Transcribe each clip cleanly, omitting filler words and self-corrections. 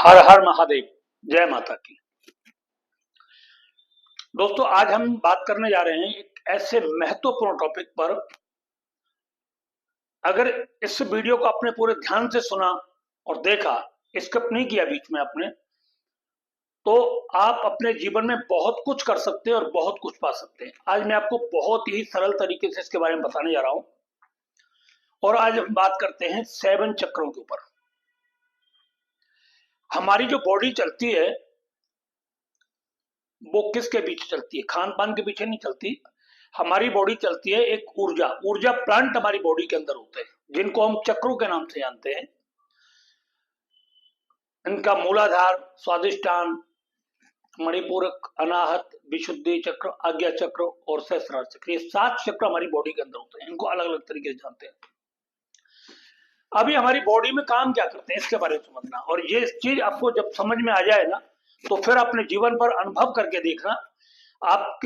हर हर महादेव। जय माता की। दोस्तों, आज हम बात करने जा रहे हैं एक ऐसे महत्वपूर्ण टॉपिक पर। अगर इस वीडियो को आपने पूरे ध्यान से सुना और देखा, स्किप नहीं किया बीच में आपने, तो आप अपने जीवन में बहुत कुछ कर सकते हैं और बहुत कुछ पा सकते हैं। आज मैं आपको बहुत ही सरल तरीके से इसके बारे में बताने जा रहा हूं। और आज हम बात करते हैं 7 चक्रों के ऊपर। हमारी जो बॉडी चलती है वो किसके पीछे चलती है? खान पान के पीछे नहीं चलती। हमारी बॉडी चलती है एक ऊर्जा प्लांट हमारी बॉडी के अंदर होते हैं, जिनको हम चक्रों के नाम से जानते हैं। इनका मूलाधार, स्वादिष्टान, मणिपूरक, अनाहत, विशुद्धि चक्र, आज्ञा चक्र और सहस्रार चक्र, ये 7 चक्र हमारी बॉडी के अंदर होते हैं। इनको अलग अलग तरीके से जानते हैं। अभी हमारी बॉडी में काम क्या करते हैं इसके बारे में समझना, और ये चीज आपको जब समझ में आ जाए ना, तो फिर अपने जीवन पर अनुभव करके देखना आप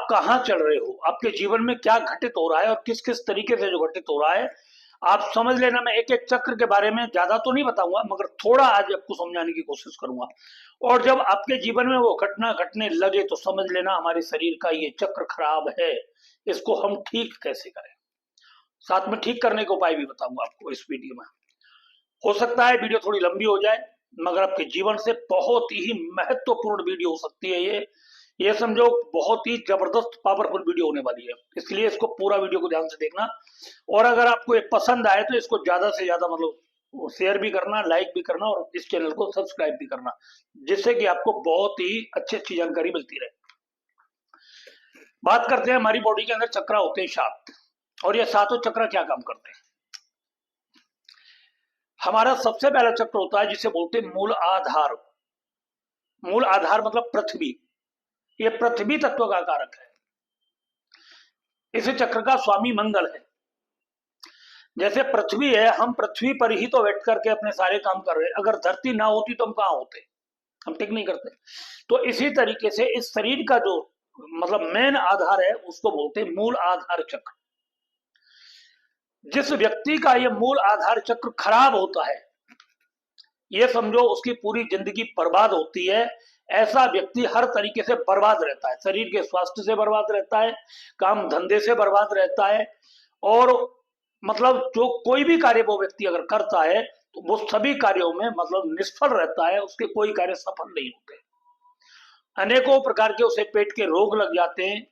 कहाँ चल रहे हो, आपके जीवन में क्या घटित हो रहा है और किस किस तरीके से जो घटित हो रहा है आप समझ लेना। मैं एक एक चक्र के बारे में ज्यादा तो नहीं बताऊंगा, मगर थोड़ा आज आपको समझाने की कोशिश करूंगा। और जब आपके जीवन में वो घटना घटने लगे तो समझ लेना हमारे शरीर का ये चक्र खराब है, इसको हम ठीक कैसे करें। साथ में ठीक करने के उपाय भी बताऊंगा आपको इस वीडियो में। हो सकता है वीडियो थोड़ी लंबी हो जाए, मगर आपके जीवन से बहुत ही महत्वपूर्ण वीडियो हो सकती है ये समझो बहुत ही जबरदस्त पावरफुल वीडियो होने वाली है। इसलिए इसको पूरा वीडियो को ध्यान से देखना, और अगर आपको ये पसंद आए तो इसको ज्यादा से ज्यादा मतलब शेयर भी करना, लाइक भी करना और इस चैनल को सब्सक्राइब भी करना, जिससे कि आपको बहुत ही अच्छी अच्छी जानकारी मिलती रहे। बात करते हैं, हमारी बॉडी के अंदर चक्र होते हैं 7, और ये 7 चक्र क्या काम करते हैं। हमारा सबसे पहला चक्र होता है जिसे बोलते हैं मूल आधार। मूल आधार मतलब पृथ्वी। ये पृथ्वी तत्व का कारक है। इस चक्र का स्वामी मंगल है। जैसे पृथ्वी है, हम पृथ्वी पर ही तो बैठ करके अपने सारे काम कर रहे हैं। अगर धरती ना होती तो हम कहाँ होते? हम टिक नहीं करते। तो इसी तरीके से इस शरीर का जो मतलब मेन आधार है उसको बोलते हैं मूल आधार चक्र। जिस व्यक्ति का ये मूल आधार चक्र खराब होता है, ये समझो उसकी पूरी जिंदगी बर्बाद होती है। ऐसा व्यक्ति हर तरीके से बर्बाद रहता है। शरीर के स्वास्थ्य से बर्बाद रहता है, काम धंधे से बर्बाद रहता है, और मतलब जो कोई भी कार्य वो व्यक्ति अगर करता है तो वो सभी कार्यों में मतलब निष्फल रहता है। उसके कोई कार्य सफल नहीं होते। अनेकों प्रकार के उसे पेट के रोग लग जाते हैं,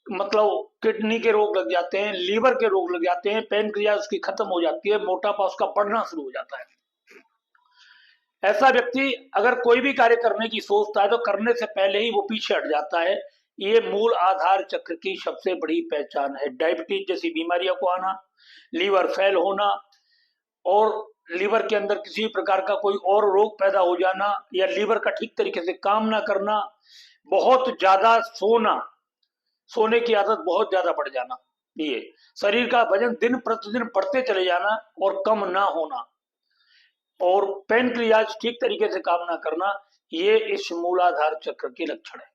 मतलब किडनी के रोग लग जाते हैं, लीवर के रोग लग जाते हैं, पेनक्रियाज उसकी खत्म हो जाती है, मोटापा उसका बढ़ना शुरू हो जाता है। ऐसा व्यक्ति अगर कोई भी कार्य करने की सोचता है तो करने से पहले ही वो पीछे हट जाता है। ये मूल आधार चक्र की सबसे बड़ी पहचान है। डायबिटीज जैसी बीमारियों को आना, लीवर फेल होना, और लीवर के अंदर किसी प्रकार का कोई और रोग पैदा हो जाना, या लीवर का ठीक तरीके से काम ना करना, बहुत ज्यादा सोने की आदत बहुत ज्यादा बढ़ जाना, ये शरीर का वजन दिन प्रतिदिन बढ़ते चले जाना और कम ना होना, और पेनक्रियाज ठीक तरीके से काम ना करना, ये इस मूलाधार चक्र के लक्षण है।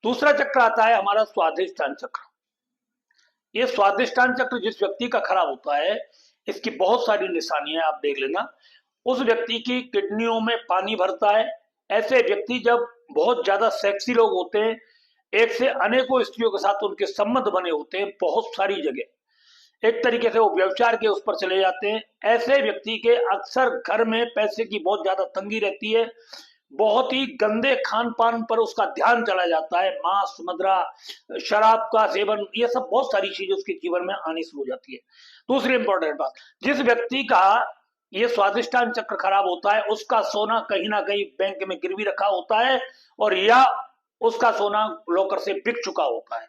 दूसरा चक्र आता है हमारा स्वादिष्टान चक्र। ये स्वादिष्टान चक्र जिस व्यक्ति का खराब होता है, इसकी बहुत सारी निशानियां आप देख लेना। उस व्यक्ति की किडनियों में पानी भरता है। ऐसे व्यक्ति जब बहुत ज्यादा सेक्सी लोग होते हैं, एक से अनेकों स्त्रियों के साथ उनके संबंध बने होते हैं बहुत सारी जगह, एक तरीके से वो व्यवचार के उस पर चले जाते हैं। ऐसे व्यक्ति के अक्सर घर में पैसे की बहुत ज्यादा तंगी रहती है। बहुत ही गंदे खान पान पर उसका ध्यान चला जाता है। मांस, मदिरा, शराब का सेवन, ये सब बहुत सारी चीजें उसके जीवन में आनी शुरू हो जाती है। दूसरी इंपॉर्टेंट बात, जिस व्यक्ति का ये स्वादिष्टान चक्र खराब होता है, उसका सोना कहीं ना कहीं बैंक में गिरवी रखा होता है, और या उसका सोना लॉकर से बिक चुका होता है।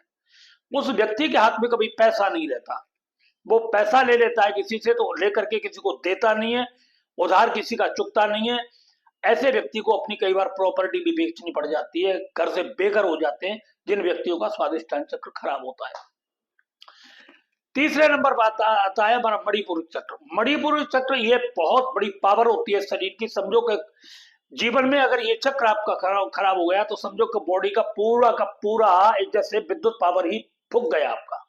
उस व्यक्ति के हाथ में कभी पैसा नहीं रहता। वो पैसा ले लेता है किसी से तो लेकर के किसी को देता नहीं है, उधार किसी का चुकता नहीं है। ऐसे व्यक्ति को अपनी कई बार प्रॉपर्टी भी बेचनी पड़ जाती है, घर से बेघर हो जाते हैं जिन व्यक्तियों का स्वादिष्टान चक्र खराब होता है। तीसरे नंबर पर आता है हमारा मणिपुरक चक्र। मणिपुरक चक्र ये बहुत बड़ी पावर होती है शरीर की। समझो कि जीवन में अगर ये चक्र आपका खराब हो गया तो समझो कि बॉडी का पूरा एक जैसे विद्युत पावर ही फूक गया आपका।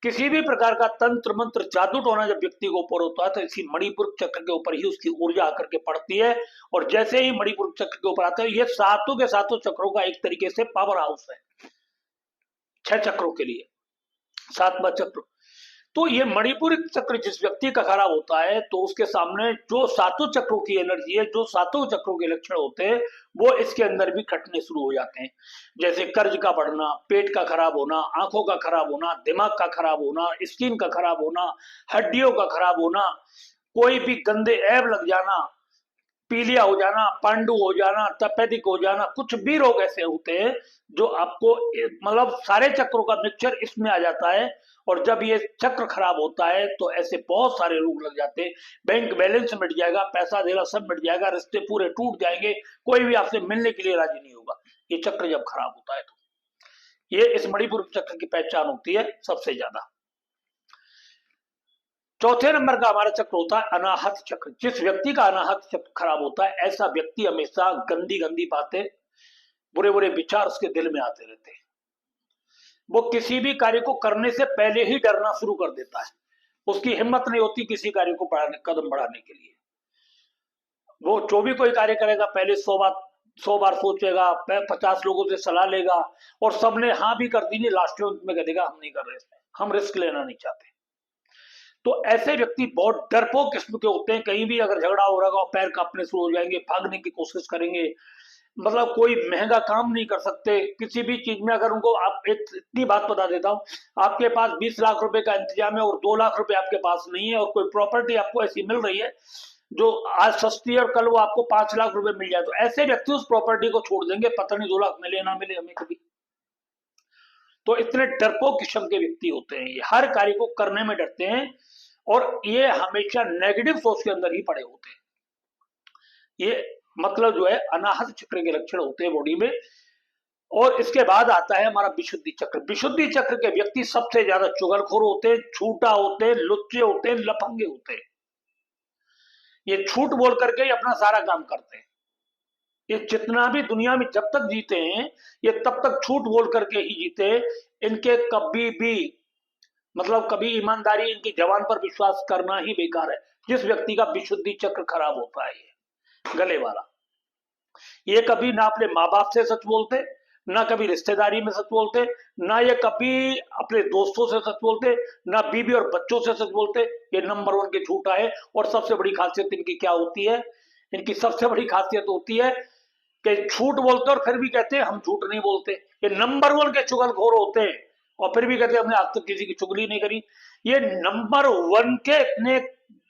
किसी भी प्रकार का तंत्र मंत्र जादू टोना जब व्यक्ति को ऊपर होता है तो इसी मणिपुर चक्र के ऊपर ही उसकी ऊर्जा आकर के पड़ती है। और जैसे ही मणिपुर चक्र के ऊपर आता है, ये सातों के सातों चक्रों का एक तरीके से पावर हाउस है 6 चक्रों के लिए, 7वां चक्र। तो ये मणिपुर चक्र जिस व्यक्ति का खराब होता है तो उसके सामने जो सातों चक्रों की एनर्जी है, जो सातों चक्रों के लक्षण होते हैं, वो इसके अंदर भी खटने शुरू हो जाते हैं। जैसे कर्ज का बढ़ना, पेट का खराब होना, आंखों का खराब होना, दिमाग का खराब होना, स्किन का खराब होना, हड्डियों का खराब होना, कोई भी गंदे ऐब लग जाना, पीलिया हो जाना, पांडु हो जाना, तपेदिक हो जाना, कुछ भी रोग ऐसे होते हैं जो आपको मतलब सारे चक्रों का मिक्सचर इसमें आ जाता है। और जब ये चक्र खराब होता है तो ऐसे बहुत सारे रोग लग जाते हैं। बैंक बैलेंस मिट जाएगा, पैसा देना सब मिट जाएगा, रिश्ते पूरे टूट जाएंगे, कोई भी आपसे मिलने के लिए राजी नहीं होगा, ये चक्र जब खराब होता है तो। ये इस मणिपुर चक्र की पहचान होती है सबसे ज्यादा। चौथे नंबर का हमारा चक्र होता है अनाहत चक्र। जिस व्यक्ति का अनाहत चक्र खराब होता है, ऐसा व्यक्ति हमेशा गंदी गंदी बातें, बुरे बुरे विचार उसके दिल में आते रहते हैं। वो किसी भी कार्य को करने से पहले ही डरना शुरू कर देता है, उसकी हिम्मत नहीं होती किसी कार्य को कदम बढ़ाने के लिए। वो जो भी कोई कार्य करेगा पहले 100 बार सोचेगा, 50 लोगों से सलाह लेगा, और सबने हाँ भी कर दी, लास्ट में कह देगा हम नहीं कर रहे, हम रिस्क लेना नहीं चाहते। तो ऐसे व्यक्ति बहुत डरपोक किस्म के होते हैं। कहीं भी अगर झगड़ा हो रहा है पैर कांपने शुरू हो जाएंगे, भागने की कोशिश करेंगे, मतलब कोई महंगा काम नहीं कर सकते किसी भी चीज में। अगर उनको आप इतनी बात बता देता हूँ, आपके पास 20 लाख रुपए का इंतजाम है और 2 लाख रुपए आपके पास नहीं है, और कोई प्रॉपर्टी आपको ऐसी मिल रही है जो आज सस्ती है और कल वो आपको 5 लाख रुपए मिल जाए, तो ऐसे व्यक्ति उस प्रॉपर्टी को छोड़ देंगे, पता नहीं 2 लाख मिले ना मिले हमें कभी। तो इतने डरपोक किस्म के व्यक्ति होते हैं, ये हर कार्य को करने में डरते हैं और ये हमेशा नेगेटिव सोच के अंदर ही पड़े होते हैं। ये मतलब जो है अनाहत चक्र के लक्षण होते हैं बॉडी में। और इसके बाद आता है हमारा विशुद्धि चक्र। विशुद्धि चक्र के व्यक्ति सबसे ज्यादा चुगलखोर होते हैं, झूठा होते हैं, लुच्चे होते हैं, लफंगे होते हैं। ये झूठ बोल करके ही अपना सारा काम करते हैं। ये जितना भी दुनिया में जब तक जीते हैं, ये तब तक झूठ बोल करके ही जीते। इनके कभी भी मतलब कभी ईमानदारी, इनकी जबान पर विश्वास करना ही बेकार है। जिस व्यक्ति का विशुद्धि चक्र खराब होता है, ये गले वाला, ये कभी ना अपने माँ बाप से सच बोलते, ना कभी रिश्तेदारी में सच बोलते, ना ये कभी अपने दोस्तों से सच बोलते, ना बीवी और बच्चों से सच बोलते। ये नंबर 1 के झूठा है। और सबसे बड़ी खासियत इनकी क्या होती है? इनकी सबसे बड़ी खासियत होती है कि झूठ बोलते और फिर भी कहते हैं हम झूठ नहीं बोलते। ये नंबर 1 के चुगलखोर होते हैं और फिर भी कहते हैं हमने आज तक किसी की चुगली नहीं करी। ये नंबर 1 के इतने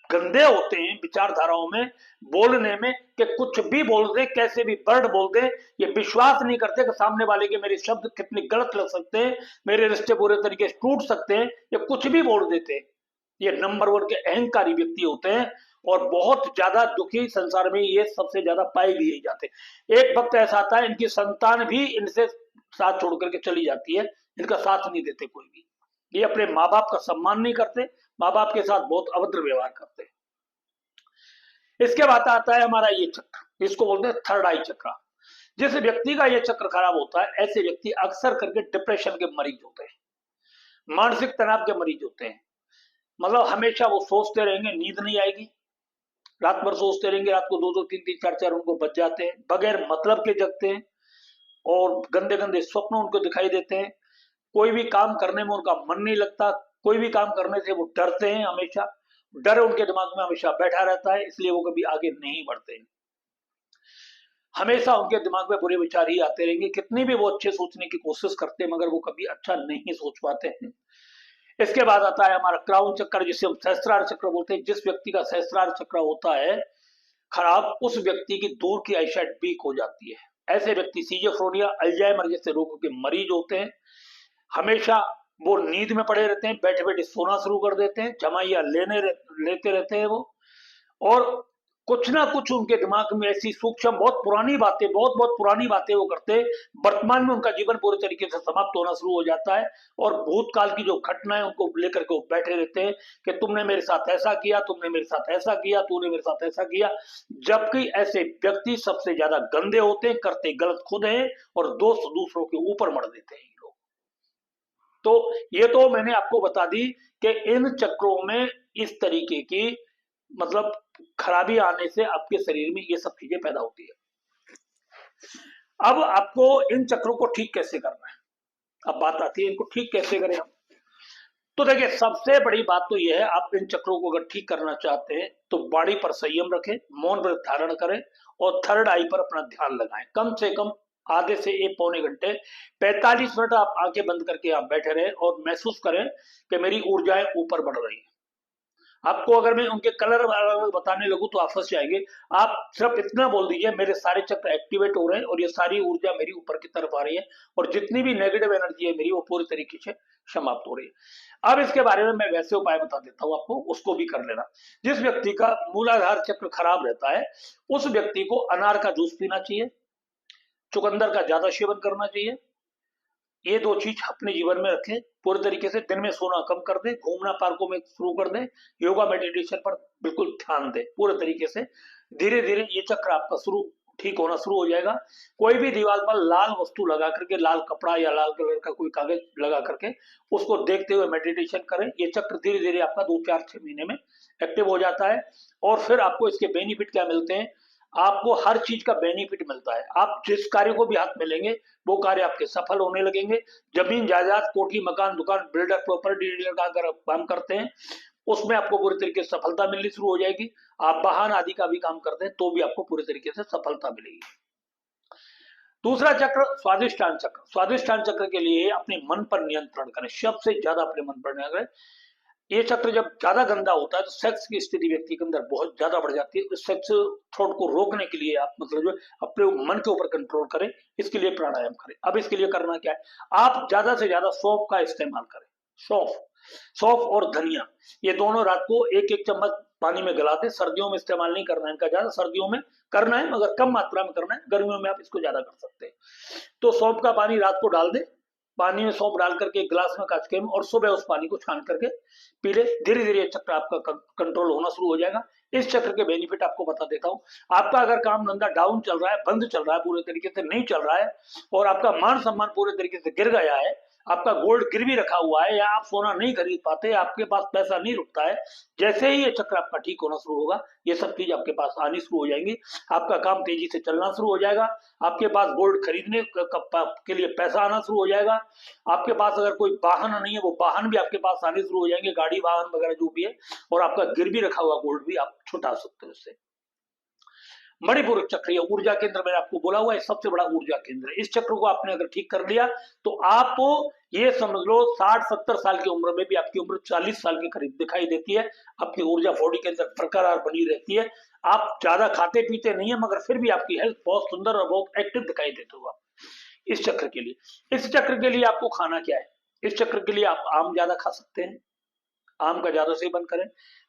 गंदे होते हैं विचारधाराओं में, बोलने में, कि कुछ भी बोल दे, कैसे भी वर्ड बोल दे, ये विश्वास नहीं करते कि सामने वाले के मेरे शब्द कितने गलत लग सकते हैं, मेरे रिश्ते पूरे तरीके से टूट सकते हैं, ये कुछ भी बोल देते हैं। ये नंबर 1 के अहंकारी व्यक्ति होते हैं और बहुत ज्यादा दुखी संसार में ये सबसे ज्यादा पाए भी यही जाते हैं। एक वक्त ऐसा आता है इनकी संतान भी इनसे साथ छोड़ करके चली जाती है, इनका साथ नहीं देते कोई भी। ये अपने माँ बाप का सम्मान नहीं करते, माँ बाप के साथ बहुत अभद्र व्यवहार करते हैं। इसके बाद आता है हमारा ये चक्र, इसको बोलते हैं थर्ड आई चक्र। जिस व्यक्ति का ये चक्र खराब होता है, ऐसे व्यक्ति अक्सर करके डिप्रेशन के मरीज होते हैं, मानसिक तनाव के मरीज होते हैं। मतलब हमेशा वो सोचते रहेंगे, नींद नहीं आएगी, रात भर सोचते रहेंगे, रात को 2-2, 3-3, 4-4 उनको बच जाते हैं, बगैर मतलब के जगते हैं और गंदे गंदे स्वप्न उनको दिखाई देते हैं। कोई भी काम करने में उनका मन नहीं लगता, कोई भी काम करने से वो डरते हैं, हमेशा डर उनके दिमाग में हमेशा बैठा रहता है, इसलिए वो कभी आगे नहीं बढ़ते हैं। हमेशा उनके दिमाग में बुरे विचार ही आते रहेंगे, कितनी भी वो अच्छे सोचने की कोशिश करते हैं मगर वो कभी अच्छा नहीं सोच पाते हैं। इसके बाद आता है हमारा क्राउन चक्र, जिसे हम सहस्त्रार चक्र बोलते हैं। जिस व्यक्ति का सहस्त्रार चक्र होता है खराब, उस व्यक्ति की दूर की आईसाइट वीक हो जाती है। ऐसे व्यक्ति सीजोफ्रेनिया, अल्जाइमर जैसे रोगों के मरीज होते हैं। हमेशा वो नींद में पड़े रहते हैं, बैठे बैठे सोना शुरू कर देते हैं, जमाइया लेते रहते हैं वो। और कुछ ना कुछ उनके दिमाग में ऐसी सूक्ष्म बहुत पुरानी बातें वो करते हैं। वर्तमान में उनका जीवन पूरे तरीके से समाप्त होना शुरू हो जाता है और भूतकाल की जो घटनाएं उनको लेकर के वो बैठे रहते हैं कि तुमने मेरे साथ ऐसा किया, तुमने मेरे साथ ऐसा किया, तूने मेरे साथ ऐसा किया। जबकि ऐसे व्यक्ति सबसे ज्यादा गंदे होते हैं, करते गलत खुद है और दोष दूसरों के ऊपर मढ़ देते हैं लोग। तो ये तो मैंने आपको बता दी कि इन चक्रों में इस तरीके की मतलब खराबी आने से आपके शरीर में ये सब चीजें पैदा होती है। अब आपको इन चक्रों को ठीक कैसे करना है, अब बात आती है इनको ठीक कैसे करें हम। तो देखिए सबसे बड़ी बात तो यह है, आप इन चक्रों को अगर ठीक करना चाहते हैं तो वाणी पर संयम रखें, मौन व्रत धारण करें और थर्ड आई पर अपना ध्यान लगाएं। कम से कम आधे से एक पौने घंटे 45 मिनट आप आंखें बंद करके आप बैठे रहे और महसूस करें कि मेरी ऊर्जाएं ऊपर बढ़ रही हैं। आपको अगर मैं उनके कलर बताने लगूं तो आप फंस जाएंगे। आप सिर्फ इतना बोल दीजिए मेरे सारे चक्र एक्टिवेट हो रहे हैं और ये सारी ऊर्जा मेरी ऊपर की तरफ आ रही है और जितनी भी नेगेटिव एनर्जी है मेरी वो पूरी तरीके से समाप्त हो रही है। अब इसके बारे में मैं वैसे उपाय बता देता हूं आपको, उसको भी कर लेना। जिस व्यक्ति का मूलाधार चक्र खराब रहता है उस व्यक्ति को अनार का जूस पीना चाहिए, चुकंदर का ज्यादा सेवन करना चाहिए। ये दो चीज अपने जीवन में रखें पूरे तरीके से। दिन में सोना कम कर दें, घूमना पार्कों में शुरू कर दें, योगा मेडिटेशन पर बिल्कुल ध्यान दें पूरे तरीके से। धीरे धीरे ये चक्र आपका शुरू ठीक होना शुरू हो जाएगा। कोई भी दीवार पर लाल वस्तु लगा करके, लाल कपड़ा या लाल कलर का कोई कागज लगा करके उसको देखते हुए मेडिटेशन करें। ये चक्र धीरे धीरे आपका 2-4-6 महीने में एक्टिव हो जाता है। और फिर आपको इसके बेनिफिट क्या मिलते हैं, आपको हर चीज का बेनिफिट मिलता है। आप जिस कार्य को भी हाथ में लेंगे वो कार्य आपके सफल होने लगेंगे। जमीन जायदाद, कोठी, मकान, दुकान, बिल्डर, प्रॉपर्टी डीलर का अगर आप काम करते हैं उसमें आपको पूरी तरीके से सफलता मिलनी शुरू हो जाएगी। आप वाहन आदि का भी काम करते हैं तो भी आपको पूरी तरीके से सफलता मिलेगी। दूसरा चक्र स्वादिष्टान चक्र। स्वादिष्टान चक्र के लिए अपने मन पर नियंत्रण करें, सबसे ज्यादा अपने मन पर नियंत्रण करें। ये चक्र जब ज्यादा गंदा होता है तो सेक्स की स्थिति व्यक्ति के अंदर बहुत ज्यादा बढ़ जाती है। उस सेक्स थॉट को रोकने के लिए आप मतलब जो अपने मन के ऊपर कंट्रोल करें, इसके लिए प्राणायाम करें। अब इसके लिए करना क्या है, आप ज्यादा से ज्यादा सौंफ का इस्तेमाल करें। सौंफ सौंफ और धनिया ये दोनों रात को एक एक चम्मच पानी में गला दें। सर्दियों में इस्तेमाल नहीं करना है इनका ज्यादा, सर्दियों में करना है मगर कम मात्रा में करना है, गर्मियों में आप इसको ज्यादा कर सकते हैं। तो सौंफ का पानी रात को डाल दें, पानी में सौंफ डाल करके एक गिलास में काच के, और सुबह उस पानी को छान करके पी ले। धीरे धीरे चक्र आपका कंट्रोल होना शुरू हो जाएगा। इस चक्र के बेनिफिट आपको बता देता हूँ। आपका अगर काम धंधा डाउन चल रहा है, बंद चल रहा है, पूरे तरीके से नहीं चल रहा है और आपका मान सम्मान पूरे तरीके से गिर गया है, आपका गोल्ड गिरवी रखा हुआ है या आप सोना नहीं खरीद पाते, आपके पास पैसा नहीं रुकता है, जैसे ही ये चक्र आपका ठीक होना शुरू होगा ये सब चीज आपके पास आनी शुरू हो जाएंगी। आपका काम तेजी से चलना शुरू हो जाएगा, आपके पास गोल्ड खरीदने के लिए पैसा आना शुरू हो जाएगा। आपके पास अगर कोई वाहन नहीं है वो वाहन भी आपके पास आने शुरू हो जाएंगे, गाड़ी वाहन वगैरह जो भी है, और आपका गिरवी रखा हुआ गोल्ड भी आप छुटा सकते हो उससे। मणिपुर चक्र, ये ऊर्जा केंद्र मैंने आपको बोला हुआ है, सबसे बड़ा ऊर्जा केंद्र है। इस चक्र को आपने अगर ठीक कर लिया तो आपको ये समझ लो 60-70 साल की उम्र में भी आपकी उम्र 40 साल के करीब दिखाई देती है। आपकी ऊर्जा बॉडी के अंदर बरकरार बनी रहती है। आप ज्यादा खाते पीते नहीं है मगर फिर भी आपकी हेल्थ बहुत सुंदर और बहुत एक्टिव दिखाई देते हो आप इस चक्र के लिए। इस चक्र के लिए आपको खाना क्या है, इस चक्र के लिए आप आम ज्यादा खा सकते हैं, आम का ज्यादा सेवन करें।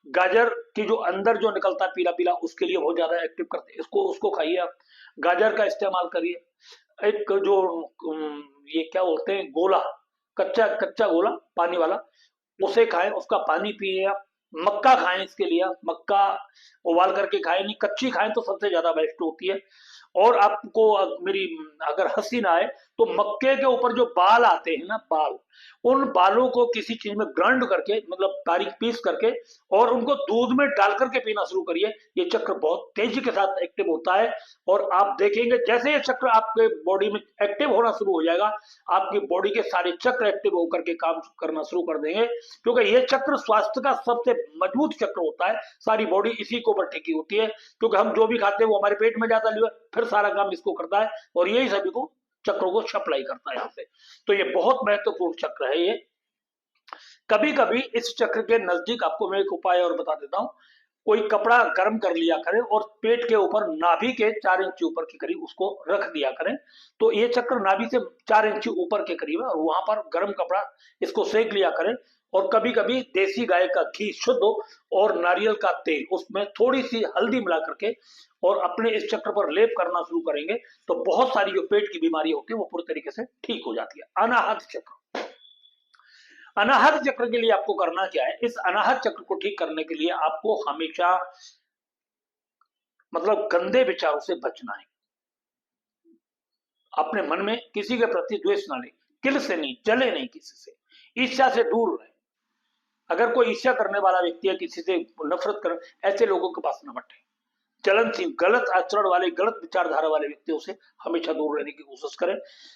गाजर की जो अंदर जो निकलता है पीला पीला, उसके लिए बहुत ज्यादा एक्टिव करते हैं, इसको उसको खाइए आप, गाजर का इस्तेमाल करिए। एक जो ये क्या बोलते हैं गोला, कच्चा कच्चा गोला पानी वाला, उसे खाएं, उसका पानी पिए आप। मक्का खाएं, इसके लिए आप मक्का उबाल करके खाएं, नहीं कच्ची खाएं तो सबसे ज्यादा बेस्ट होती है। और आपको मेरी अगर हंसी ना आए तो मक्के के ऊपर जो बाल आते हैं ना, बाल, उन बालों को किसी चीज में ग्राइंड करके मतलब बारीक पीस करके और उनको दूध में डाल करके पीना शुरू करिए। ये चक्र बहुत तेजी के साथ एक्टिव होता है और आप देखेंगे जैसे ये चक्र आपके बॉडी में एक्टिव होना शुरू हो जाएगा, आपकी बॉडी के सारे चक्र एक्टिव होकर के काम करना शुरू कर देंगे। क्योंकि ये चक्र स्वास्थ्य का सबसे मजबूत चक्र होता है, सारी बॉडी इसी के ऊपर टिकी होती है। क्योंकि हम जो भी खाते हैं वो हमारे पेट में जाता है, फिर सारा काम इसको करता है और यही सभी को चक्रों को सप्लाई करता है यहाँ से। तो ये बहुत महत्वपूर्ण चक्र है ये। कभी कभी इस चक्र के नजदीक आपको मैं एक उपाय और बता देता हूँ। कोई कपड़ा गर्म कर लिया करें और पेट के ऊपर नाभि के 4 इंच ऊपर के करीब उसको रख दिया करें, तो ये चक्र नाभि से 4 इंच ऊपर के करीब है और वहां पर गर्म कपड़ा इसको सेक लिया करें। और कभी कभी देसी गाय का घी शुद्ध और नारियल का तेल, उसमें थोड़ी सी हल्दी मिला करके और अपने इस चक्र पर लेप करना शुरू करेंगे तो बहुत सारी जो पेट की बीमारी होती है वो पूरी तरीके से ठीक हो जाती है। अनाहत चक्र, अनाहत चक्र के लिए आपको करना क्या है, इस अनाहत चक्र को ठीक करने के लिए आपको हमेशा मतलब गंदे विचारों से बचना है। अपने मन में किसी के प्रति द्वेष ना ले, किल से नहीं, जले नहीं किसी से। ईर्ष्या से दूर रहे। अगर कोई ईर्ष्या करने वाला व्यक्ति है, किसी से नफरत कर, ऐसे लोगों के पास न बटे। चलनशील, गलत आचरण वाले, गलत विचारधारा वाले व्यक्तियों से हमेशा दूर रहने की कोशिश करें।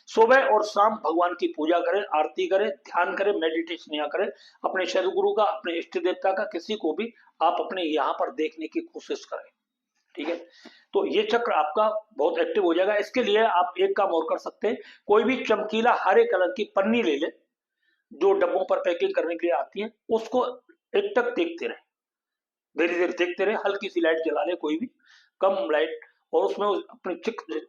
सुबह और शाम भगवान की पूजा करें, आरती करें, ध्यान करें, मेडिटेशन यहाँ करें। अपने सदगुरु का, अपने इष्ट देवता का, किसी को भी आप अपने यहाँ पर देखने की कोशिश करें। ठीक है, तो ये चक्र आपका बहुत एक्टिव हो जाएगा। इसके लिए आप एक काम और कर सकते हैं, कोई भी चमकीला हरे कलर की पन्नी ले लें, जो डब्बों पर पैकिंग करने के लिए आती है, उसको एक टक देखते रहे, धीरे धीरे देखते रहे, हल्की सी लाइट जला ले, कोई भी कम लाइट, और उसमें अपने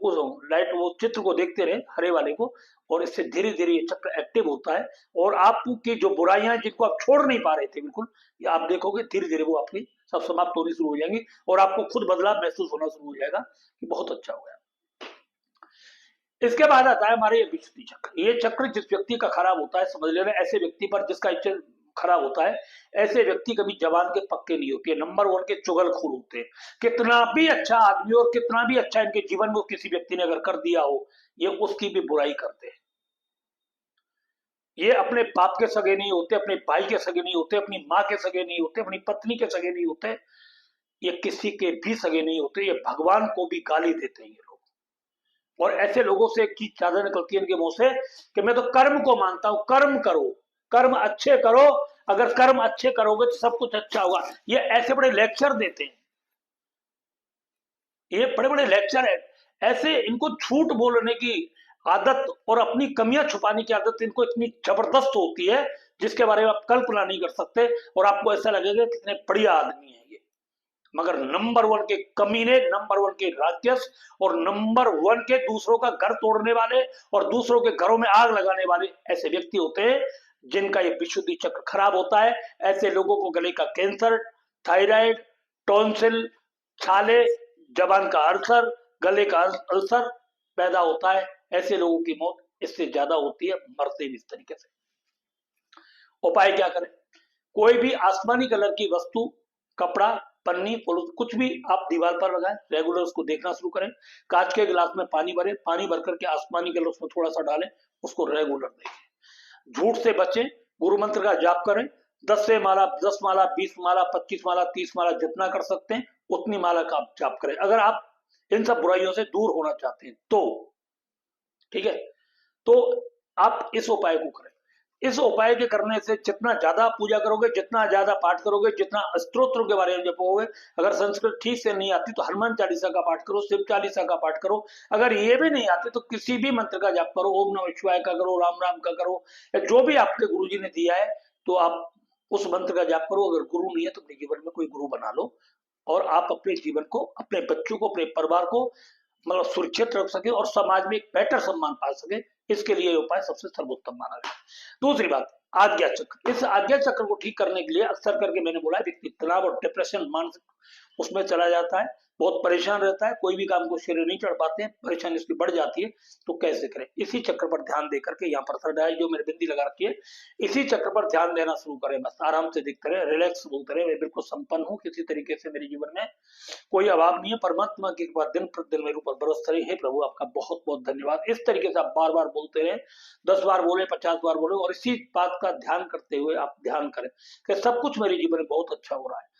उस लाइट, वो चित्र को देखते रहे, हरे वाले को, और इससे धीरे धीरे ये चक्र एक्टिव होता है। और आपकी जो बुराइयां जिनको आप छोड़ नहीं पा रहे थे बिल्कुल, ये आप देखोगे धीरे धीरे वो आपकी सब समाप्त होनी शुरू हो जाएंगी, और आपको खुद बदलाव महसूस होना शुरू हो जाएगा कि बहुत अच्छा हो गया। इसके बाद आता है हमारे ये विशुद्धि चक्र। ये चक्र जिस व्यक्ति का खराब होता है, समझ लेना, ऐसे व्यक्ति पर जिसका खराब होता है, ऐसे व्यक्ति कभी जबान के पक्के नहीं होते। नंबर 1 के चुगलखोर होते हैं। कितना भी अच्छा आदमी और कितना भी अच्छा इनके जीवन में किसी व्यक्ति ने अगर कर दिया हो, ये उसकी भी बुराई करते हैं। ये अपने बाप के सगे नहीं होते, अपने भाई के सगे नहीं होते, अपनी माँ के सगे नहीं होते, अपनी पत्नी के सगे नहीं होते, ये किसी के भी सगे नहीं होते। ये भगवान को भी गाली देते हैं ये लोग। और ऐसे लोगों से एक चीज ज्यादा निकलती है इनके मुंह से कि मैं तो कर्म को मानता हूं। कर्म करो, कर्म अच्छे करो, अगर कर्म अच्छे करोगे तो सब कुछ अच्छा होगा। ये ऐसे बड़े लेक्चर देते हैं, ये बड़े बड़े लेक्चर है। ऐसे इनको झूठ बोलने की आदत और अपनी कमियां छुपाने की आदत इनको इतनी जबरदस्त होती है, जिसके बारे में आप कल्पना नहीं कर सकते, और आपको ऐसा लगेगा कितने बढ़िया आदमी है ये। मगर नंबर 1 के कमीने, नंबर 1 के राक्षस, और नंबर 1 के दूसरों का घर तोड़ने वाले और दूसरों के घरों में आग लगाने वाले ऐसे व्यक्ति होते हैं, जिनका ये विशुद्धि चक्र खराब होता है। ऐसे लोगों को गले का कैंसर, थायराइड, टॉन्सिल, छाले, जबान का अल्सर, गले का अल्सर पैदा होता है। ऐसे लोगों की मौत इससे ज्यादा होती है, मरते भी इस तरीके से। उपाय क्या करें? कोई भी आसमानी कलर की वस्तु, कपड़ा, पन्नी, कुछ भी आप दीवार पर लगाएं, रेगुलर उसको देखना शुरू करें। कांच के गिलास में पानी भरें, पानी भर करके आसमानी कलर उसमें थोड़ा सा डालें, उसको रेगुलर देखें। झूठ से बचें, गुरु मंत्र का जाप करें। 10 माला, 20 माला, 25 माला, 30 माला, जितना कर सकते हैं उतनी माला का आप जाप करें, अगर आप इन सब बुराइयों से दूर होना चाहते हैं तो। ठीक है, तो आप इस उपाय को करें। इस उपाय के करने से जितना ज्यादा पूजा करोगे, जितना ज्यादा पाठ करोगे, जितना स्तोत्रों के बारे में जपोगे, अगर संस्कृत ठीक से नहीं आती तो हनुमान चालीसा का पाठ करो, शिव चालीसा का पाठ करो। अगर ये भी नहीं आते तो किसी भी मंत्र का जाप करो, ओम नमः शिवाय का करो, राम राम का करो, या जो भी आपके गुरुजी ने दिया है तो आप उस मंत्र का जाप करो। अगर गुरु नहीं है तो अपने जीवन में कोई गुरु बना लो, और आप अपने जीवन को, अपने बच्चों को, अपने परिवार को मतलब सुरक्षित रख सके और समाज में एक बेहतर सम्मान पा सके, इसके लिए उपाय सबसे सर्वोत्तम माना गया। दूसरी बात, आज्ञा चक्र। इस आज्ञा चक्र को ठीक करने के लिए अक्सर करके मैंने बोला है, व्यक्ति तनाव और डिप्रेशन, मानसिक उसमें चला जाता है, बहुत परेशान रहता है, कोई भी काम को सिरे नहीं चढ़ पाते हैं, परेशानी इसकी बढ़ जाती है। तो कैसे करें? इसी चक्र पर ध्यान दे करके, यहाँ पर सर जो मैंने बिंदी लगा रखी है, इसी चक्र पर ध्यान देना शुरू करें। बस आराम से दिखते रहे, रिलैक्स बोलते रहे, मैं बिल्कुल संपन्न हूँ, किसी तरीके से मेरे जीवन में कोई अभाव नहीं है, परमात्मा की कृपा दिन प्रतिदिन मेरे ऊपर बरसती रही है। प्रभु आपका बहुत बहुत धन्यवाद। इस तरीके से आप बार बार बोलते रहे, 10 बार बोले, 50 बार बोले, और इसी बात का ध्यान करते हुए आप ध्यान करें कि सब कुछ मेरे जीवन में बहुत अच्छा हो रहा है।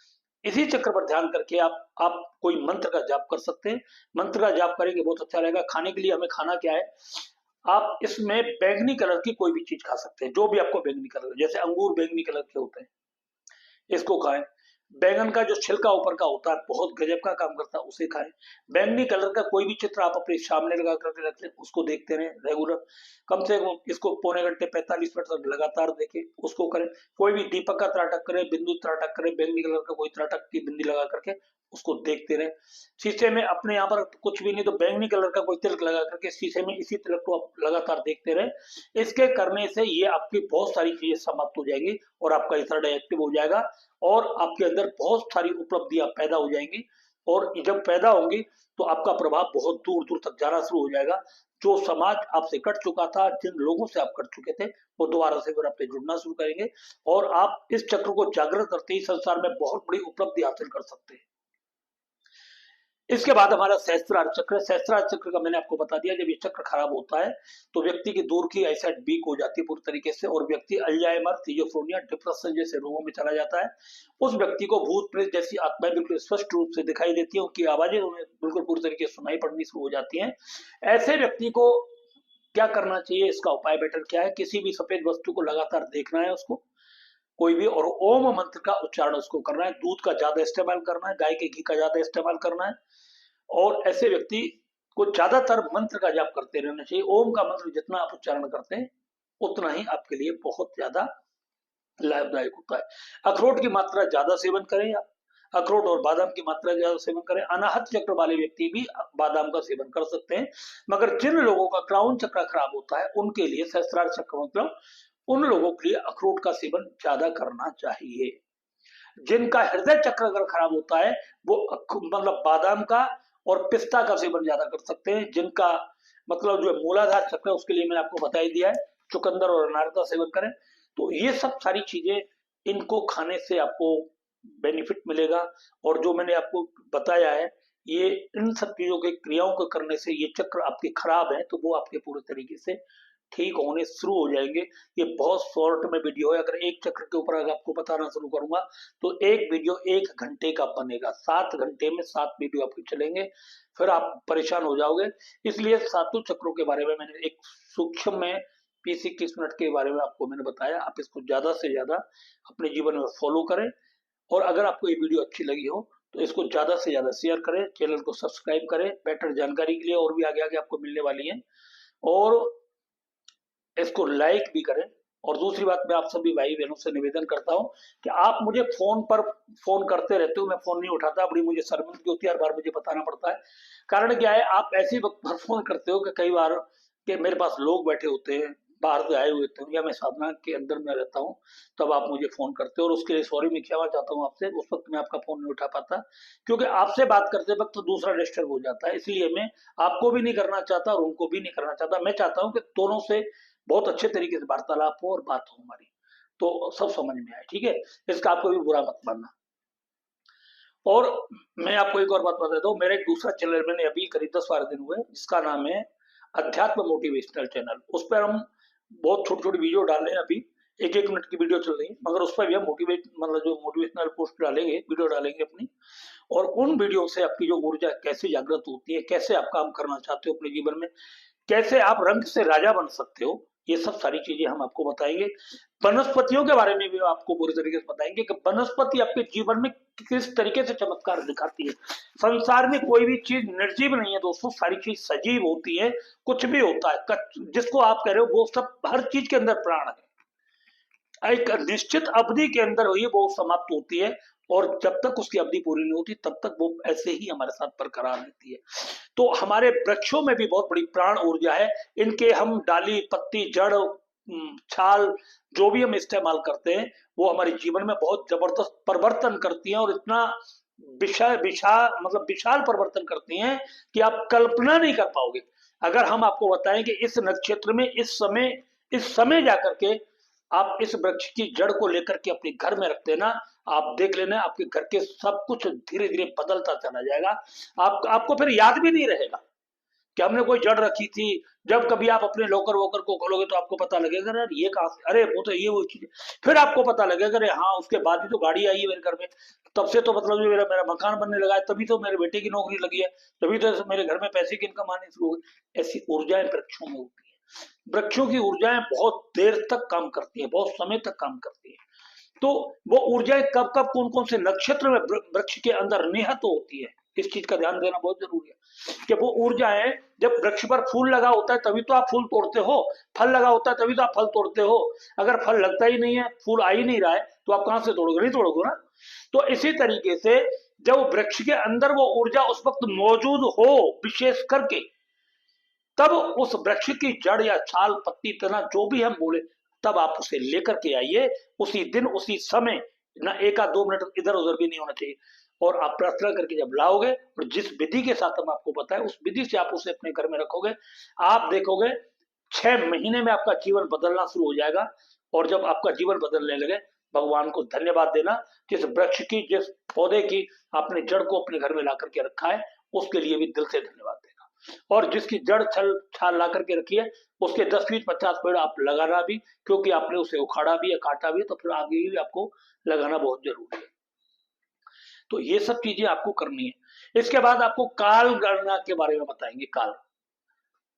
इसी चक्र पर ध्यान करके आप कोई मंत्र का जाप कर सकते हैं। मंत्र का जाप करेंगे बहुत अच्छा रहेगा। खाने के लिए हमें खाना क्या है, आप इसमें बैंगनी कलर की कोई भी चीज खा सकते हैं, जो भी आपको बैंगनी कलर, जैसे अंगूर बैंगनी कलर के होते हैं, इसको खाएं। बैंगन का जो छिलका ऊपर का होता है बहुत गजब का काम करता है, उसे खाएं। बैंगनी कलर का कोई भी चित्र आप अपने सामने लगा करके रख लें, उसको देखते रहें रेगुलर, कम से कम इसको पौने घंटे 45 मिनट तक लगातार देखें, उसको करें। कोई भी दीपक का त्राटक करें, बिंदु त्राटक करें, बैंगनी कलर का कोई त्राटक की बिंदी लगा करके उसको देखते रहे। शीशे में अपने यहाँ पर कुछ भी नहीं तो बैंगनी कलर का कोई तिलक लगा करके शीशे में इसी तिलक को आप लगातार देखते रहे। इसके करने से ये आपकी बहुत सारी चीजें समाप्त हो जाएगी, और आपका ईथर एक्टिव हो जाएगा, और आपके अंदर बहुत सारी उपलब्धियां पैदा हो जाएंगी। और जब पैदा होंगी तो आपका प्रभाव बहुत दूर दूर तक जाना शुरू हो जाएगा। जो समाज आपसे कट चुका था, जिन लोगों से आप कट चुके थे, वो दोबारा से फिर आपसे जुड़ना शुरू करेंगे, और आप इस चक्र को जागृत करते ही संसार में बहुत बड़ी उपलब्धि हासिल कर सकते हैं। इसके बाद हमारा सहस्त्रार चक्र। सहस्त्रार चक्र का मैंने आपको बता दिया, जब ये चक्र खराब होता है तो व्यक्ति की दूर की आईसाइट वीक हो जाती है पूरी तरीके से, और व्यक्ति अल्जाइमर, सिजोफ्रेनिया, डिप्रेशन जैसे रोगों में चला जाता है। उस व्यक्ति को भूत प्रेत जैसी आत्माएं बिल्कुल स्पष्ट रूप से दिखाई देती है, उनकी आवाजें उन्हें बिल्कुल पूरी तरीके से सुनाई पड़नी शुरू हो जाती हैं। ऐसे व्यक्ति को क्या करना चाहिए, इसका उपाय बेटर क्या है, किसी भी सफेद वस्तु को लगातार देखना है उसको, कोई भी, और ओम मंत्र का उच्चारण उसको करना है, दूध का ज्यादा इस्तेमाल करना है, गाय के घी का ज्यादा इस्तेमाल करना है, और ऐसे व्यक्ति को ज्यादातर मंत्र का जाप करते रहना चाहिए। ओम का मंत्र जितना आप उच्चारण करते हैं उतना ही आपके लिए बहुत ज्यादा लाभदायक होता है। अखरोट की मात्रा ज्यादा सेवन करें आप, अखरोट और बादाम की मात्रा ज्यादा सेवन करें। अनाहत चक्र वाले व्यक्ति भी बादाम का सेवन कर सकते हैं, मगर जिन लोगों का क्राउन चक्र खराब होता है उनके लिए सहस्त्रार चक्र मतलब उन लोगों के लिए अखरोट का सेवन ज्यादा करना चाहिए। जिनका हृदय चक्र अगर खराब होता है वो मतलब बादाम का और पिस्ता का सेवन ज्यादा कर सकते हैं। जिनका मतलब जो मूलाधार चक्र है उसके लिए मैंने आपको बता ही दिया है, चुकंदर और अनार का सेवन करें। तो ये सब सारी चीजें, इनको खाने से आपको बेनिफिट मिलेगा। और जो मैंने आपको बताया है, ये इन सब चीजों के क्रियाओं को करने से ये चक्र आपके खराब है तो वो आपके पूरे तरीके से ठीक होने शुरू हो जाएंगे। ये बहुत शॉर्ट में वीडियो है, अगर एक चक्र के ऊपर अगर आपको बताना शुरू करूंगा तो एक वीडियो 1 घंटे का बनेगा, 7 घंटे में 7 वीडियो आपके चलेंगे, फिर आप परेशान हो जाओगे। इसलिए सातों चक्रों के बारे में मैंने एक सूक्ष्म में 20-21 मिनट के बारे में आपको मैंने बताया। आप इसको ज्यादा से ज्यादा अपने जीवन में फॉलो करें, और अगर आपको ये वीडियो अच्छी लगी हो तो इसको ज्यादा से ज्यादा शेयर करें, चैनल को सब्सक्राइब करें बेटर जानकारी के लिए, और भी आगे आगे आपको मिलने वाली है, और इसको लाइक भी करें। और दूसरी बात, मैं आप सभी भाई बहनों से निवेदन करता हूं कि आप मुझे फोन पर फोन करते रहते हो, मैं फोन नहीं उठाता, बड़ी मुझे शर्मिंदगी होती है, हर बार मुझे बताना पड़ता है। कारण क्या है, आप ऐसी वक्त पर फोन करते हो कि कई बार कि मेरे पास लोग बैठे होते हैं, बाहर से आए हुए होते हैं, या मैं साधना के अंदर में रहता हूँ, तब आप मुझे फोन करते हो, और उसके लिए सॉरी मैं क्षमा चाहता हूँ आपसे। उस वक्त मैं आपका फोन नहीं उठा पाता, क्योंकि आपसे बात करते वक्त तो दूसरा डिस्टर्ब हो जाता है। इसलिए मैं आपको भी नहीं करना चाहता और उनको भी नहीं करना चाहता। मैं चाहता हूँ कि दोनों से बहुत अच्छे तरीके से वार्तालाप हो और बात हो हमारी, तो सब समझ में आए, ठीक है। इसका आपको भी बुरा मत मानना। और मैं आपको एक और बात बता देता हूँ, मेरा एक दूसरा चैनल मैंने अभी करीब 10-12 दिन हुए, जिसका नाम है अध्यात्म मोटिवेशनल चैनल। उस पर हम बहुत छोटी छोटी वीडियो डाल रहे हैं, अभी 1-1 मिनट की वीडियो चल रही है, मगर उस पर भी हम मोटिवेट मतलब जो मोटिवेशनल पोस्ट डालेंगे, वीडियो डालेंगे अपनी। और उन वीडियो से आपकी जो ऊर्जा कैसे जागृत होती है, कैसे आप काम करना चाहते हो अपने जीवन में, कैसे आप रंग से राजा बन सकते हो, ये सब सारी चीजें हम आपको बताएंगे। वनस्पतियों के बारे में भी आपको पूरी तरीके से बताएंगे कि वनस्पति आपके जीवन में किस तरीके से चमत्कार दिखाती है। संसार में कोई भी चीज निर्जीव नहीं है दोस्तों, सारी चीज सजीव होती है। कुछ भी होता है जिसको आप कह रहे हो वो सब, हर चीज के अंदर प्राण है। एक निश्चित अवधि के अंदर हुई वो समाप्त होती है, और जब तक उसकी अवधि पूरी नहीं होती तब तक वो ऐसे ही हमारे साथ बरकरार रहती है। तो हमारे वृक्षों में भी बहुत बड़ी प्राण ऊर्जा है। इनके हम डाली, पत्ती, जड़, छाल जो भी हम इस्तेमाल करते हैं वो हमारे जीवन में बहुत जबरदस्त परिवर्तन करती हैं, और इतना विशाल विशाल मतलब विशाल परिवर्तन करती हैं कि आप कल्पना नहीं कर पाओगे। अगर हम आपको बताएं कि इस नक्षत्र में इस समय जाकर के आप इस वृक्ष की जड़ को लेकर के अपने घर में रख देना, आप देख लेना आपके घर के सब कुछ धीरे धीरे बदलता चला जाएगा। आपको फिर याद भी नहीं रहेगा कि हमने कोई जड़ रखी थी। जब कभी आप अपने लॉकर वोकर को खोलोगे तो आपको पता लगेगा यार ये कहाँ से, अरे वो तो ये वो चीज। फिर आपको पता लगेगा अरे हाँ, उसके बाद भी तो गाड़ी आई है मेरे घर में, तब से तो मतलब मेरा मेरा मकान बनने लगा है, तभी तो मेरे बेटे की नौकरी लगी है, तभी तो मेरे घर में पैसे की इनकम आनी शुरू हो गई। ऐसी ऊर्जाएं वृक्षों में होती है। वृक्षों की ऊर्जाएं बहुत देर तक काम करती है, बहुत समय तक काम करती है। तो वो ऊर्जाएं कब कब कौन कौन से नक्षत्र में वृक्ष के अंदर निहित होती है, इस चीज का ध्यान देना बहुत जरूरी है कि वो ऊर्जाएं, जब वृक्ष पर फूल लगा होता है तभी तो आप फूल तोड़ते हो, फल लगा होता है तभी तो आप फल तोड़ते हो। अगर फल लगता ही नहीं है, फूल आ ही नहीं रहा है, तो आप कहां से तोड़ोगे, नहीं तोड़ोगे ना। तो इसी तरीके से जब वृक्ष के अंदर वो ऊर्जा उस वक्त मौजूद हो विशेष करके, तब उस वृक्ष की जड़ या छाल, पत्ती, तना जो भी हम बोले, तब आप उसे लेकर के आइए उसी दिन उसी समय, ना 1-2 मिनट इधर उधर भी नहीं होना चाहिए। और आप प्रार्थना करके जब लाओगे और जिस विधि के साथ हम आपको बताएं उस विधि से आप उसे अपने घर में रखोगे, आप देखोगे 6 महीने में आपका जीवन बदलना शुरू हो जाएगा। और जब आपका जीवन बदलने लगे, भगवान को धन्यवाद देना, जिस वृक्ष की, जिस पौधे की आपने जड़ को अपने घर में ला करके रखा है उसके लिए भी दिल से धन्यवाद देगा। और जिसकी जड़ छल छाल ला करके रखी है उसके 10 20 50 पेड़ आप लगाना भी, क्योंकि आपने उसे उखाड़ा भी है, काटा भी है, तो फिर आगे भी आपको लगाना बहुत जरूरी है। तो ये सब चीजें आपको करनी है। इसके बाद आपको काल गणना के बारे में बताएंगे। काल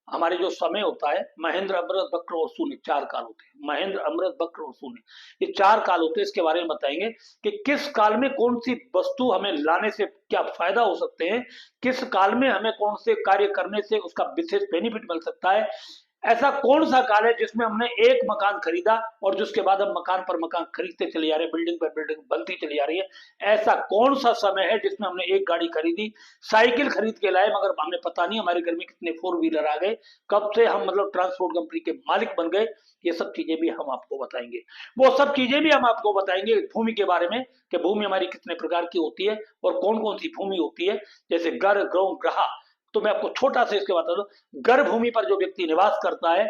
हमारे जो समय होता है, महेंद्र, अमृत, वक्र और शून्य, 4 काल होते हैं। महेंद्र, अमृत, वक्र और शून्य, ये 4 काल होते हैं। इसके बारे में बताएंगे कि किस काल में कौन सी वस्तु हमें लाने से क्या फायदा हो सकते हैं, किस काल में हमें कौन से कार्य करने से उसका विशेष बेनिफिट मिल सकता है। ऐसा कौन सा काल है जिसमें हमने एक मकान खरीदा और जिसके बाद हम मकान पर मकान खरीदते चले जा रहे हैं, बिल्डिंग पर बिल्डिंग बनती चली जा रही है। ऐसा कौन सा समय है जिसमें हमने एक गाड़ी खरीदी, साइकिल खरीद के लाए, मगर हमें पता नहीं हमारे घर में कितने 4 व्हीलर आ गए, कब से हम मतलब ट्रांसपोर्ट कंपनी के मालिक बन गए। ये सब चीजें भी हम आपको बताएंगे। वो सब चीजें भी हम आपको बताएंगे भूमि के बारे में, कि भूमि हमारी कितने प्रकार की होती है और कौन कौन सी भूमि होती है। जैसे गर, ग्रह, ग्रहा, तो मैं आपको छोटा सा इसके बता दूं। गर्भ भूमि पर जो व्यक्ति निवास करता है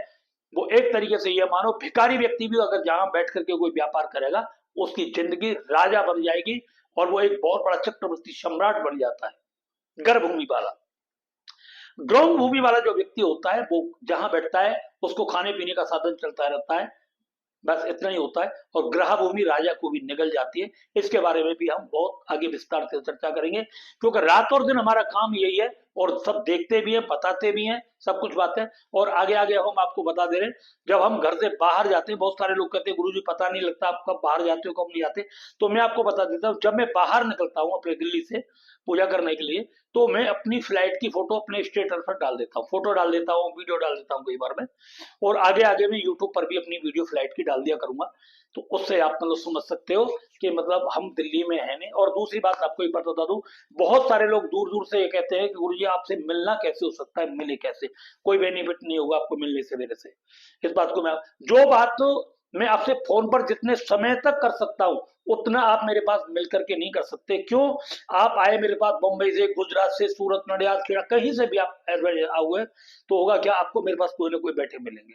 वो एक तरीके से ये मानो भिखारी व्यक्ति भी अगर जहां बैठ करके कोई व्यापार करेगा उसकी जिंदगी राजा बन जाएगी और वो एक बहुत बड़ा चक्रवर्ती सम्राट बन जाता है। गर्भ भूमि वाला, ग्रौण भूमि वाला जो व्यक्ति होता है वो जहां बैठता है उसको खाने पीने का साधन चलता रहता है, बस इतना ही होता है। और ग्रह भूमि राजा को भी निगल जाती है। इसके बारे में भी हम बहुत आगे विस्तार से चर्चा करेंगे, क्योंकि रात और दिन हमारा काम यही है और सब देखते भी हैं, बताते भी हैं, सब कुछ बात है। और आगे आगे हम आपको बता दे रहे हैं, जब हम घर से बाहर जाते हैं, बहुत सारे लोग कहते हैं गुरुजी पता नहीं लगता आप कब बाहर जाते हो कब नहीं जाते। तो मैं आपको बता देता हूँ, जब मैं बाहर निकलता हूँ अपने दिल्ली से पूजा करने के लिए, तो मैं अपनी फ्लाइट की फोटो अपने स्टेटस पर डाल देता हूँ, फोटो डाल देता हूँ, वीडियो डाल देता हूँ कई बार मैं। और आगे आगे मैं यूट्यूब पर भी अपनी वीडियो फ्लाइट की डाल दिया करूंगा। तो उससे आप मतलब समझ सकते हो कि मतलब हम दिल्ली में है नहीं। और दूसरी बात आपको एक बात बता दूं, बहुत सारे लोग दूर दूर से ये कहते हैं कि गुरुजी आपसे मिलना कैसे हो सकता है, मिले कैसे, कोई बेनिफिट नहीं होगा आपको मिलने से मेरे से। इस बात को मैं, जो बात तो मैं आपसे फोन पर जितने समय तक कर सकता हूं उतना आप मेरे पास मिल करके नहीं कर सकते। क्यों? आप आए मेरे पास बम्बई से, गुजरात से, सूरत, नडियाद, खेड़ा, कहीं से भी आप आओगे तो होगा क्या, आपको मेरे पास कोई ना कोई बैठे मिलेंगे।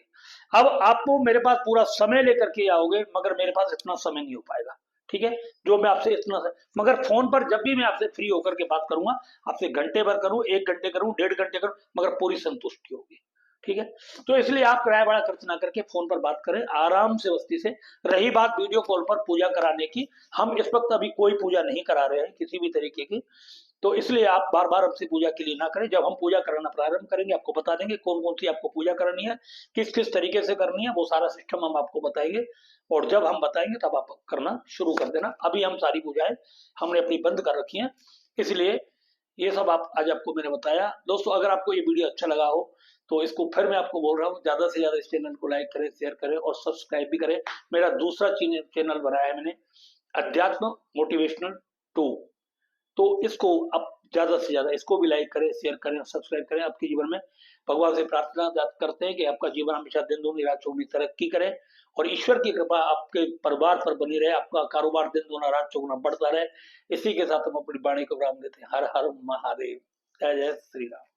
अब आपको मेरे पास पूरा समय लेकर के आओगे, मगर मेरे पास इतना समय नहीं हो पाएगा। ठीक है, जो मैं आपसे इतना, मगर फोन पर जब भी मैं आपसे फ्री होकर के बात करूंगा, आपसे घंटे भर करूं, 1 घंटे करूं, 1.5 घंटे करूं, मगर पूरी संतुष्टि होगी। ठीक है, तो इसलिए आप किराया भाड़ा खर्च ना करके फोन पर बात करें आराम से, वस्ती से। रही बात वीडियो कॉल पर पूजा कराने की, हम इस वक्त अभी कोई पूजा नहीं करा रहे हैं किसी भी तरीके की, तो इसलिए आप बार बार हमसे पूजा के लिए ना करें। जब हम पूजा कराना प्रारंभ करेंगे आपको बता देंगे कौन कौन सी आपको पूजा करनी है, किस किस तरीके से करनी है, वो सारा सिस्टम हम आपको बताएंगे। और जब हम बताएंगे तब आप करना शुरू कर देना। अभी हम सारी पूजाएं हमने अपनी बंद कर रखी हैं, इसलिए ये सब आप आज आपको मैंने बताया। दोस्तों अगर आपको ये वीडियो अच्छा लगा हो तो इसको फिर मैं आपको बोल रहा हूँ, ज्यादा से ज्यादा इस चैनल को लाइक करें, शेयर करें और सब्सक्राइब भी करें। मेरा दूसरा चैनल बनाया है मैंने, अध्यात्म मोटिवेशनल 2, तो इसको आप ज्यादा से ज्यादा इसको भी लाइक करें, शेयर करें और सब्सक्राइब करें। आपके जीवन में भगवान से प्रार्थना करते हैं कि आपका जीवन हमेशा दिन दूनी रात चौगुनी तरक्की करे और ईश्वर की कृपा आपके परिवार पर बनी रहे, आपका कारोबार दिन दूना रात चौगुना बढ़ता रहे। इसी के साथ हम अपनी वाणी को विराम देते हैं। हर हर महादेव, जय जय श्री राम।